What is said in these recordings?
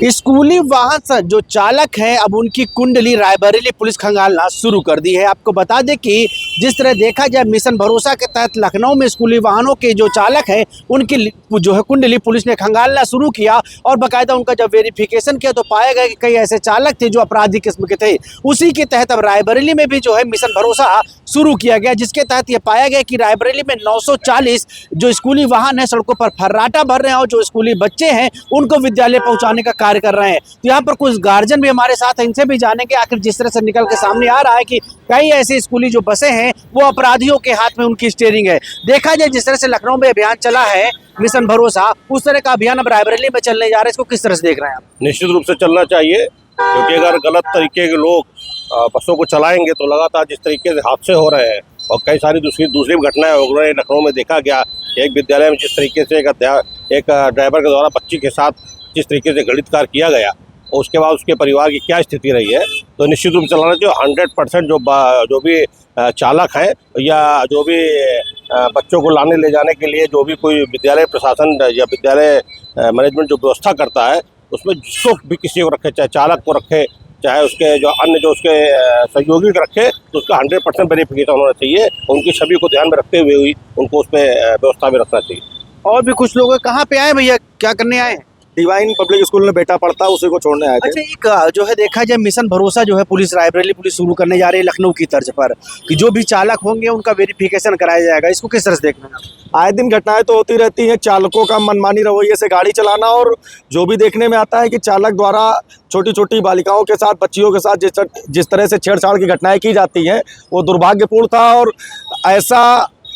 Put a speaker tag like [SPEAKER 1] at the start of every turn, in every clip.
[SPEAKER 1] स्कूली वाहन से जो चालक हैं अब उनकी कुंडली रायबरेली पुलिस खंगालना शुरू कर दी है। आपको बता दें कि जिस तरह देखा जाए मिशन भरोसा के तहत लखनऊ में स्कूली वाहनों के जो चालक हैं उनकी जो है कुंडली पुलिस ने खंगालना शुरू किया और बाकायदा उनका जब वेरिफिकेशन किया तो पाया गया कि कई ऐसे चालक थे जो अपराधी किस्म के थे। उसी के तहत अब रायबरेली में भी जो है मिशन भरोसा शुरू किया गया, जिसके तहत ये पाया गया कि रायबरेली में 940 जो स्कूली वाहन है सड़कों पर फर्राटा भर रहे हैं और जो स्कूली बच्चे हैं उनको विद्यालय पहुंचाने का कार्य कर रहे हैं। तो यहाँ पर कुछ गार्जियन भी हमारे साथ हैं, इनसे भी जानेंगे आखिर जिस तरह से निकल के सामने आ रहा है कि कई ऐसी स्कूली जो बसें हैं वो अपराधियों के हाथ में उनकी स्टीयरिंग है। देखा जाए जिस तरह से लखनऊ में अभियान चला है मिशन भरोसा, उस तरह का अभियान अब रायबरेली में चलने जा रहा है, इसको किस तरह से देख रहे हैं आप?
[SPEAKER 2] निश्चित रूप से चलना चाहिए, क्योंकि अगर गलत तरीके के लोग बसों को चलाएंगे तो लगातार जिस तरीके से हादसे हो रहे हैं और कई सारी दूसरी घटनाएं हो रही। लखनऊ में देखा गया एक विद्यालय में जिस तरीके से एक ड्राइवर के द्वारा बच्ची के साथ जिस तरीके से गलितकार किया गया और उसके बाद उसके परिवार की क्या स्थिति रही है, तो निश्चित रूप से चलाना चाहिए। 100% जो भी चालक हैं या जो भी बच्चों को लाने ले जाने के लिए जो भी कोई विद्यालय प्रशासन या विद्यालय मैनेजमेंट जो व्यवस्था करता है उसमें जिसको भी किसी को रखे, चाहे चालक को रखे चाहे उसके जो अन्य जो उसके सहयोगी को रखे, तो उसका 100% वेरिफिकेशन होना चाहिए। उनकी छवि को ध्यान में रखते हुए हुई उनको उसमें व्यवस्था में रखना चाहिए।
[SPEAKER 1] और भी कुछ लोग कहाँ पे आए भैया, क्या करने आए हैं?
[SPEAKER 3] डिवाइन पब्लिक स्कूल में बेटा पढ़ता है, उसी को छोड़ने आए थे।
[SPEAKER 1] अच्छा, एक जो है देखा जाए मिशन भरोसा जो है पुलिस रायबरेली पुलिस शुरू करने जा रही है लखनऊ की तर्ज पर कि जो भी चालक होंगे उनका वेरिफिकेशन कराया जाएगा, इसको किस तरह से देखना है?
[SPEAKER 3] आए दिन घटनाएं तो होती रहती हैं, चालकों का मनमानी रवैये से गाड़ी चलाना, और जो भी देखने में आता है कि चालक द्वारा छोटी छोटी बालिकाओं के साथ, बच्चियों के साथ जिस तरह से छेड़छाड़ की घटनाएं की जाती हैं वो दुर्भाग्यपूर्ण था। और ऐसा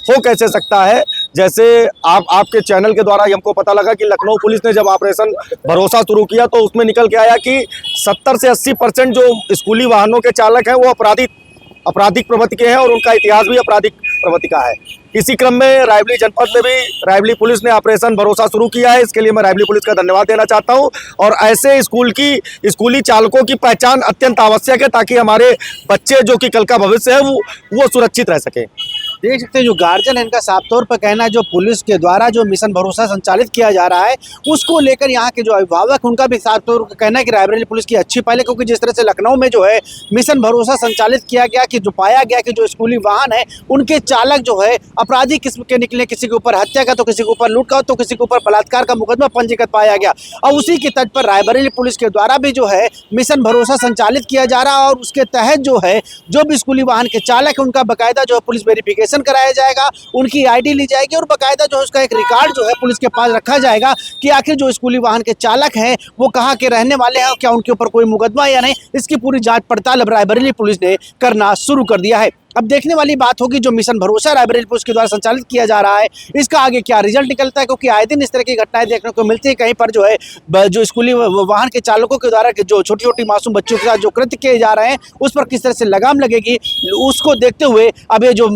[SPEAKER 3] हो कैसे सकता है, जैसे आपके चैनल के द्वारा हमको पता लगा कि लखनऊ पुलिस ने जब ऑपरेशन भरोसा शुरू किया तो उसमें निकल के आया कि 70 से 80% जो स्कूली वाहनों के चालक हैं वो आपराधिक प्रवृत्ति के हैं और उनका इतिहास भी आपराधिक प्रवृत्ति का है। इसी क्रम में रायबरेली जनपद में भी रायबरेली पुलिस ने ऑपरेशन भरोसा शुरू किया है। इसके लिए मैं रायबरेली पुलिस का धन्यवाद देना चाहता हूं। और ऐसे स्कूली चालकों की पहचान अत्यंत आवश्यक है ताकि हमारे बच्चे जो कि कल का भविष्य है वो सुरक्षित रह सके।
[SPEAKER 1] देख सकते हैं जो गार्जियन है इनका साफ तौर पर कहना है जो पुलिस के द्वारा जो मिशन भरोसा संचालित किया जा रहा है उसको लेकर यहाँ के जो अभिभावक उनका भी साफ तौर पर कहना है कि रायबरेली पुलिस की अच्छी पहले, क्योंकि जिस तरह से लखनऊ में जो है मिशन भरोसा संचालित किया गया कि जो पाया गया कि जो स्कूली वाहन है उनके चालक जो है अपराधी किस्म के निकले, किसी के ऊपर हत्या का तो किसी के ऊपर लूट का तो किसी के ऊपर बलात्कार का मुकदमा पंजीकृत पाया गया। और उसी के तर्ज पर रायबरेली पुलिस के द्वारा भी जो है मिशन भरोसा संचालित किया जा रहा है और उसके तहत जो है जो भी स्कूली वाहन के चालक है उनका बाकायदा जो है पुलिस वेरिफिकेशन कराया जाएगा, उनकी आईडी ली जाएगी और बाकायदा जो है उसका एक रिकॉर्ड जो है पुलिस के पास रखा जाएगा कि आखिर जो स्कूली वाहन के चालक हैं वो कहाँ के रहने वाले हैं और क्या उनके ऊपर कोई मुकदमा या नहीं, इसकी पूरी जांच पड़ताल अब रायबरेली पुलिस ने करना शुरू कर दिया है। अब देखने वाली बात होगी जो मिशन भरोसा रायबरेली पुलिस के द्वारा संचालित किया जा रहा है इसका आगे क्या रिजल्ट निकलता है, क्योंकि आए दिन इस तरह की घटनाएं देखने को मिलती है। कहीं पर जो है जो स्कूली वाहन के चालकों के द्वारा जो छोटी छोटी मासूम बच्चों के साथ जो कृत्य किए जा रहे हैं उस पर किस तरह से लगाम लगेगी, उसको देखते हुए अब ये जो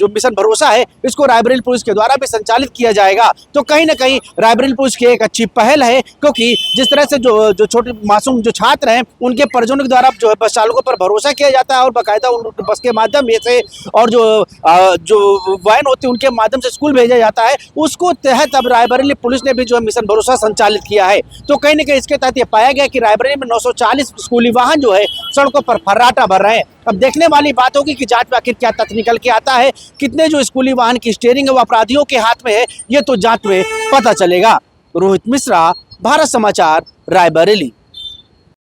[SPEAKER 1] मिशन भरोसा है इसको रायबरेली पुलिस के द्वारा भी संचालित किया जाएगा। तो कहीं ना कहीं रायबरेली पुलिस की एक अच्छी पहल है, क्योंकि जिस तरह से जो छोटे मासूम जो छात्र हैं उनके परिजनों के द्वारा जो है बस चालकों पर भरोसा किया जाता है और बाकायदा उन बस के माध्यम से और जो वैन होती है उनके माध्यम से स्कूल भेजा जाता है, उसको तहत अब रायबरेली पुलिस ने भी जो है मिशन भरोसा संचालित किया है। तो कहीं ना कहीं इसके तहत ये पाया गया कि रायबरेली में 940 स्कूली वाहन जो है सड़कों पर फर्राटा भर रहे हैं। अब देखने वाली बात होगी कि जांच में आखिर क्या तथ्य निकल के आता है, कितने जो स्कूली वाहन की स्टीयरिंग है वो अपराधियों के हाथ में है, ये तो जांच में पता चलेगा। रोहित मिश्रा, भारत समाचार, रायबरेली।